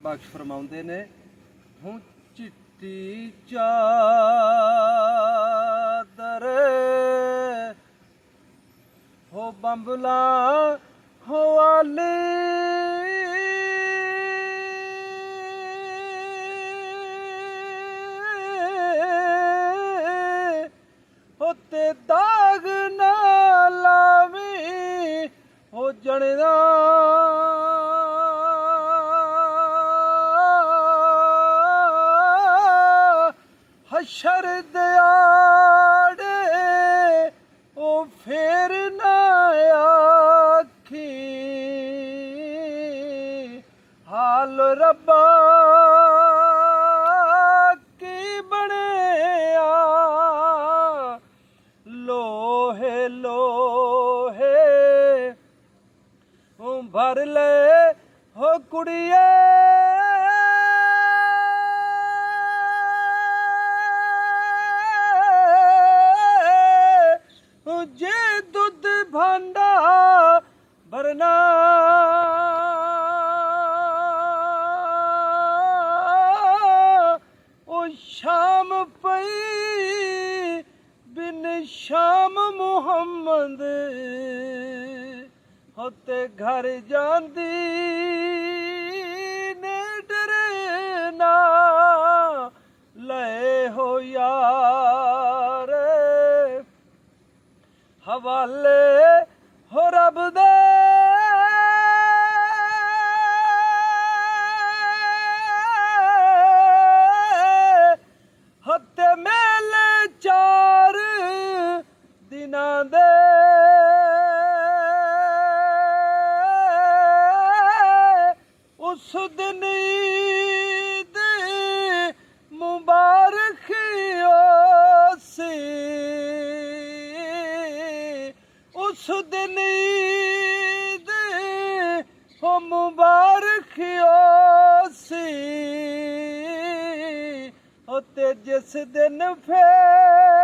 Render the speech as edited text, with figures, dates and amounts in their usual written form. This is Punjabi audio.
ਬਖਸ਼ ਫਰਮਾਉਂਦੇ ਨੇ, ਹੂੰ ਚਿੱਟੀ ਚਾਦਰ ਹੋ ਬੰਬਲਾ ਹੋ ਆਲੀ ਹੋ ਤੇ ਦਾਗ ਨਾ ਲਾਵੀਂ ਹੋ ਜਣਦਾ ਹਸ਼ਰ ਦਿਆੜੇ ਉਹ ਫੇਰ ਨਾ ਆਖੀ ਹਾਲ ਰੱਬਾ ਕੀ ਬਣਿਆ ਲੋਹੇ ਲੋਹੇ ਉਹ ਭਰ ਲੈ ਹੋ ਕੁੜੀਏ ਜੇ ਦੁੱਧ ਭਾਂਡਾ ਭਰਨਾ ਉਹ ਸ਼ਾਮ ਪਈ ਬਿਨ ਸ਼ਾਮ ਮੁਹੰਮਦ ਹੋਤੇ ਘਰ ਜਾਂਦੀ ਨੇ ਡਰਨਾ ਲੈ ਹੋ ਯਾਰ ਹਵਾਲੇ ਹੋ ਰੱਬ ਦੇ ਹੱਤੇ ਮੇਲੇ 4 ਦਿਨਾਂ ਦੇ ਉਸ ਦਿਨ ਈਦ ਮੁਬਾਰਕ ਸੀ ਉਸ ਦਿਨ ਈਦ ਹੋ ਮੁਬਾਰਕ ਸੀ ਤੇ ਜਿਸ ਦਿਨ ਫੇਰ